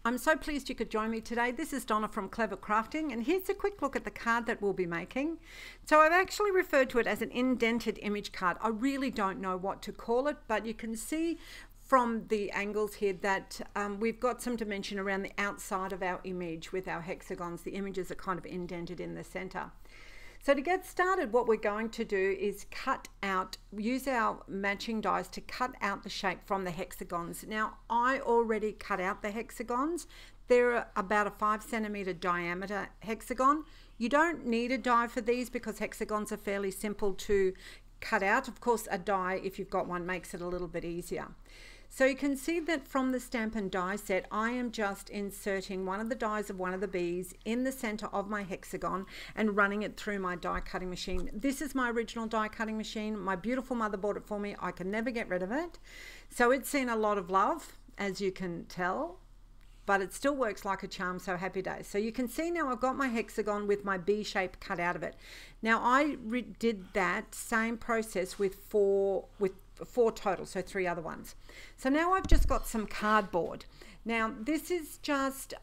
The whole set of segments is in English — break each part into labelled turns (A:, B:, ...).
A: I'm so pleased you could join me today. This is Donna from Clever Crafting, and here's a quick look at the card that we'll be making. So I've actually referred to it as an indented image card. I really don't know what to call it, but you can see from the angles here that we've got some dimension around the outside of our image with our hexagons. The images are kind of indented in the center. So to get started, what we're going to do is use our matching dies to cut out the shape from the hexagons. Now, I already cut out the hexagons. They're about a 5 centimeter diameter hexagon. You don't need a die for these because hexagons are fairly simple to cut out. Of course, a die, if you've got one, makes it a little bit easier. So you can see that from the Stampin' Die set, I am just inserting one of the dies of one of the bees in the center of my hexagon and running it through my die cutting machine. This is my original die cutting machine. My beautiful mother bought it for me. I can never get rid of it. So it's seen a lot of love, as you can tell, but it still works like a charm, so happy days. So you can see now I've got my hexagon with my bee shape cut out of it. Now I did that same process with four total, so 3 other ones. So now I've just got some cardboard. Now this is just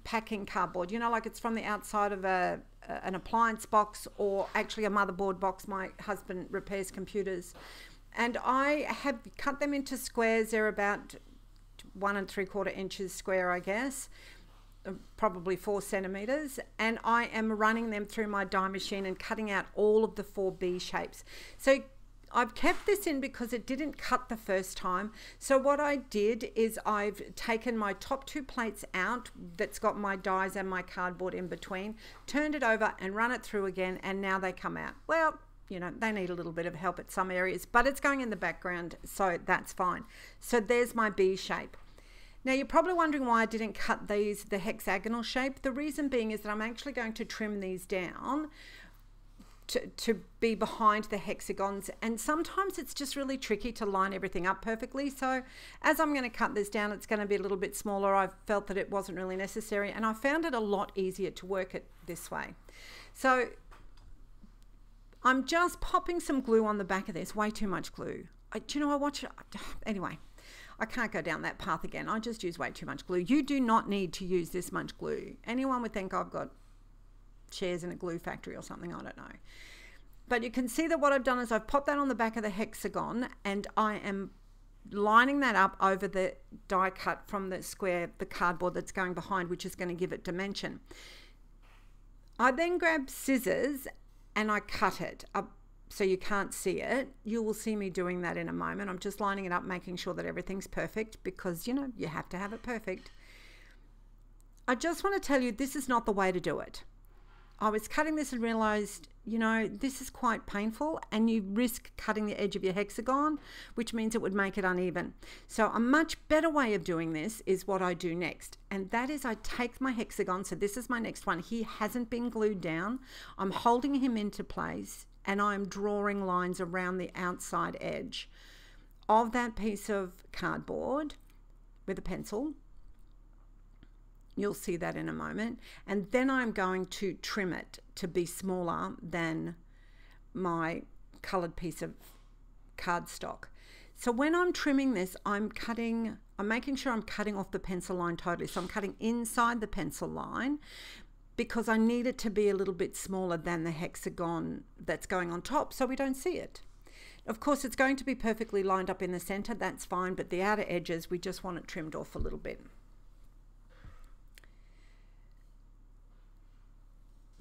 A: packing cardboard, you know, like it's from the outside of an appliance box, or actually a motherboard box. My husband repairs computers, and I have cut them into squares. They're about 1 3/4 inches square, I guess, probably 4 centimeters, and I am running them through my die machine and cutting out all of the 4 bee shapes. So I've kept this in because it didn't cut the first time. So what I did is I've taken my top 2 plates out that's got my dies and my cardboard in between, turned it over and run it through again, and now they come out. Well, you know, they need a little bit of help at some areas, but it's going in the background, so that's fine. So there's my bee shape. Now you're probably wondering why I didn't cut these the hexagonal shape. The reason being is that I'm actually going to trim these down to be behind the hexagons, and sometimes it's just really tricky to line everything up perfectly. So as I'm going to cut this down, it's going to be a little bit smaller. I felt that it wasn't really necessary, and I found it a lot easier to work it this way. So I'm just popping some glue on the back of this. Way too much glue. Do you know, I watch it anyway. I can't go down that path again. I just use way too much glue. You do not need to use this much glue. Anyone would think I've got shares in a glue factory or something, I don't know. But you can see that what I've done is I've popped that on the back of the hexagon, and I am lining that up over the die cut from the square, the cardboard that's going behind, which is going to give it dimension. I then grab scissors and I cut it up so you can't see it. You will see me doing that in a moment. I'm just lining it up, making sure that everything's perfect, because, you know, you have to have it perfect. I just want to tell you, this is not the way to do it. I was cutting this and realized, you know, this is quite painful, and you risk cutting the edge of your hexagon, which means it would make it uneven. So a much better way of doing this is what I do next, and that is I take my hexagon. So this is my next one. He hasn't been glued down. I'm holding him into place, and I'm drawing lines around the outside edge of that piece of cardboard with a pencil. You'll see that in a moment. And then I'm going to trim it to be smaller than my colored piece of cardstock. So when I'm trimming this, I'm making sure I'm cutting off the pencil line totally. So I'm cutting inside the pencil line because I need it to be a little bit smaller than the hexagon that's going on top, so we don't see it. Of course, it's going to be perfectly lined up in the center, that's fine, but the outer edges, we just want it trimmed off a little bit.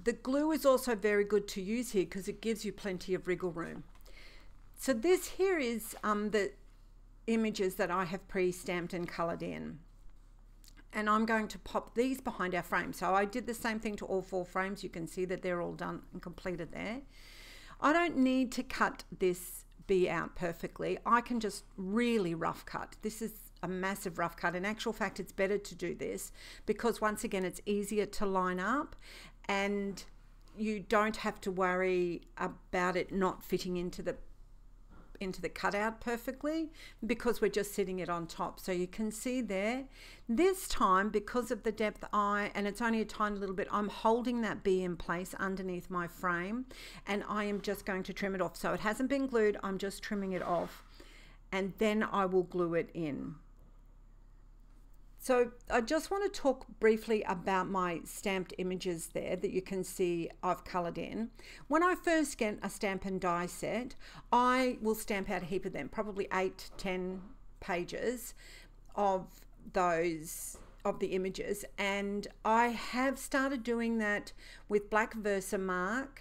A: The glue is also very good to use here because it gives you plenty of wriggle room. So this here is the images that I have pre-stamped and colored in. And I'm going to pop these behind our frame. So I did the same thing to all 4 frames. You can see that they're all done and completed there. I don't need to cut this bee out perfectly. I can just really rough cut. This is a massive rough cut. In actual fact, it's better to do this because once again, it's easier to line up, and you don't have to worry about it not fitting into the cutout perfectly because we're just sitting it on top. So you can see there, this time, because of the depth and it's only a tiny little bit, I'm holding that bee in place underneath my frame, and I am just going to trim it off. So it hasn't been glued, I'm just trimming it off, and then I will glue it in. So I just want to talk briefly about my stamped images there that you can see I've coloured in. When I first get a stamp and die set, I will stamp out a heap of them, probably 8-10 pages of those of the images, and I have started doing that with black Versamark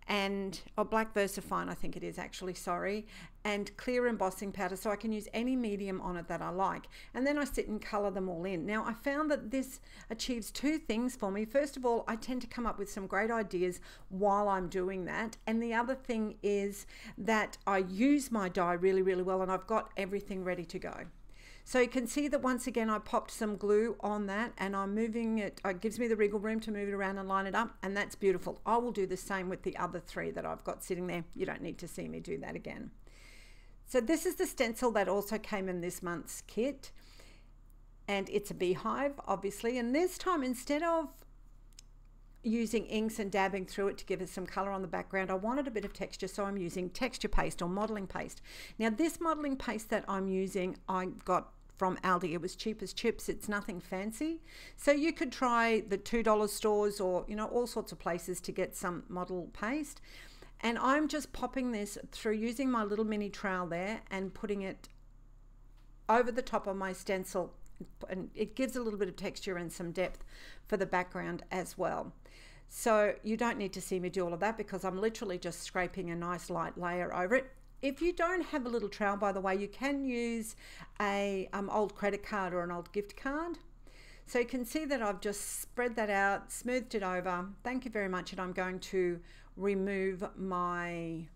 A: and black VersaFine, I think it is actually, sorry, and clear embossing powder, so I can use any medium on it that I like, and then I sit and colour them all in. Now I found that this achieves two things for me. First of all, I tend to come up with some great ideas while I'm doing that, and the other thing is that I use my die really well, and I've got everything ready to go. So you can see that once again I popped some glue on that, and I'm moving it. It gives me the wriggle room to move it around and line it up, and that's beautiful. I will do the same with the other three that I've got sitting there. You don't need to see me do that again. So this is the stencil that also came in this month's kit, and it's a beehive obviously, and this time instead of using inks and dabbing through it to give it some color on the background, I wanted a bit of texture, so I'm using texture paste or modeling paste. Now this modeling paste that I'm using I got from Aldi. It was cheap as chips. It's nothing fancy. So you could try the $2 stores or, you know, all sorts of places to get some model paste. And I'm just popping this through using my little mini trowel there and putting it over the top of my stencil, and it gives a little bit of texture and some depth for the background as well. So you don't need to see me do all of that because I'm literally just scraping a nice light layer over it. If you don't have a little trowel, by the way, you can use a old credit card or an old gift card. So you can see that I've just spread that out, smoothed it over. Thank you very much. And I'm going to remove my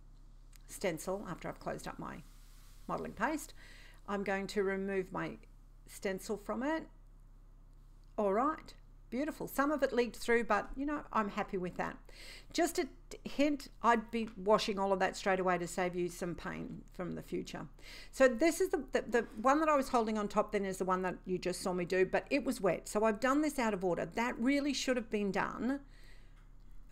A: stencil after I've closed up my modeling paste. I'm going to remove my stencil from it. All right. Beautiful. Some of it leaked through, but you know, I'm happy with that. Just a hint, I'd be washing all of that straight away to save you some pain from the future. So this is the one that I was holding on top then is the one that you just saw me do, but it was wet. So I've done this out of order. That really should have been done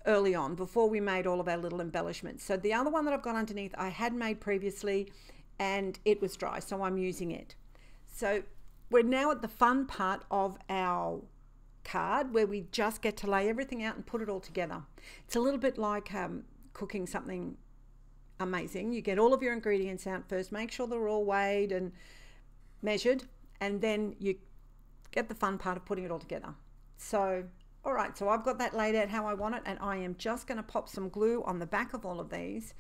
A: early on before we made all of our little embellishments. So the other one that I've got underneath I had made previously and it was dry, so I'm using it. So we're now at the fun part of our card where we just get to lay everything out and put it all together. It's a little bit like cooking something amazing. You get all of your ingredients out first, make sure they're all weighed and measured, and then you get the fun part of putting it all together. So all right, so I've got that laid out how I want it, and I am just going to pop some glue on the back of all of these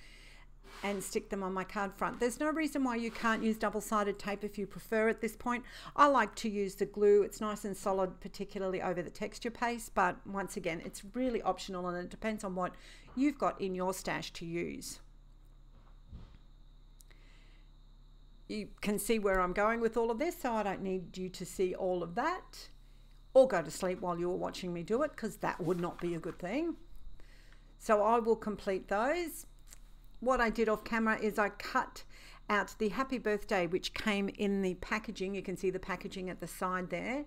A: and stick them on my card front. There's no reason why you can't use double-sided tape if you prefer at this point. I like to use the glue. It's nice and solid, particularly over the texture paste, but once again, it's really optional and it depends on what you've got in your stash to use. You can see where I'm going with all of this, so I don't need you to see all of that or go to sleep while you're watching me do it, because that would not be a good thing. So I will complete those. What I did off camera is I cut out the happy birthday, which came in the packaging. You can see the packaging at the side there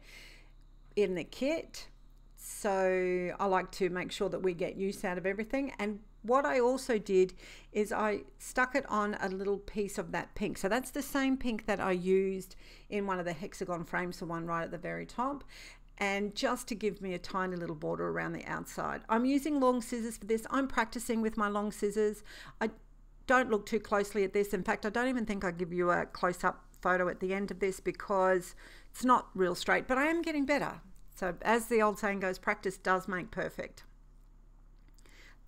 A: in the kit. So I like to make sure that we get use out of everything. And what I also did is I stuck it on a little piece of that pink. So that's the same pink that I used in one of the hexagon frames, the one right at the very top. And just to give me a tiny little border around the outside. I'm using long scissors for this. I'm practicing with my long scissors. I don't look too closely at this. In fact, I don't even think I'll give you a close-up photo at the end of this because it's not real straight, but I am getting better. So as the old saying goes, practice does make perfect.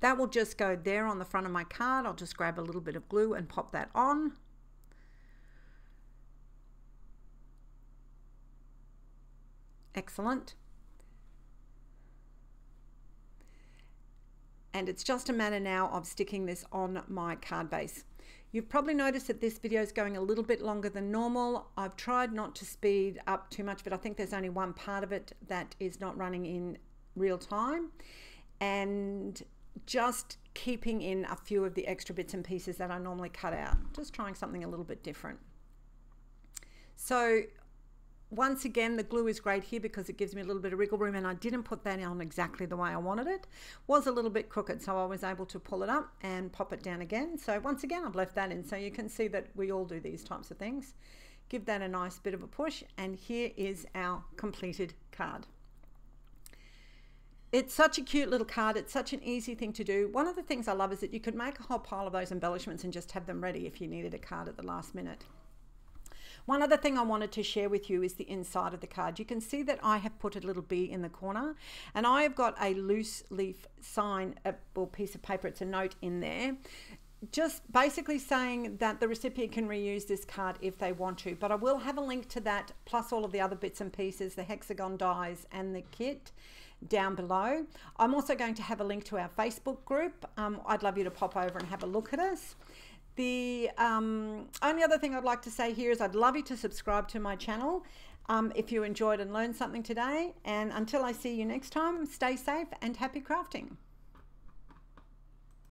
A: That will just go there on the front of my card. I'll just grab a little bit of glue and pop that on. Excellent. And it's just a matter now of sticking this on my card base. You've probably noticed that this video is going a little bit longer than normal. I've tried not to speed up too much, but I think there's only one part of it that is not running in real time. And just keeping in a few of the extra bits and pieces that I normally cut out. Just trying something a little bit different. So once again, the glue is great here because it gives me a little bit of wriggle room, and I didn't put that on exactly the way I wanted it. Was a little bit crooked, so I was able to pull it up and pop it down again. So once again, I've left that in, so you can see that we all do these types of things. give that a nice bit of a push, and here is our completed card. It's such a cute little card. It's such an easy thing to do. One of the things I love is that you could make a whole pile of those embellishments and just have them ready if you needed a card at the last minute. One other thing I wanted to share with you is the inside of the card. You can see that I have put a little bee in the corner, and I have got a loose leaf sign or piece of paper. It's a note in there, just basically saying that the recipient can reuse this card if they want to. But I will have a link to that, plus all of the other bits and pieces, the hexagon dies and the kit, down below. I'm also going to have a link to our Facebook group. I'd love you to pop over and have a look at us. The only other thing I'd like to say here is I'd love you to subscribe to my channel if you enjoyed and learned something today. And until I see you next time, stay safe and happy crafting.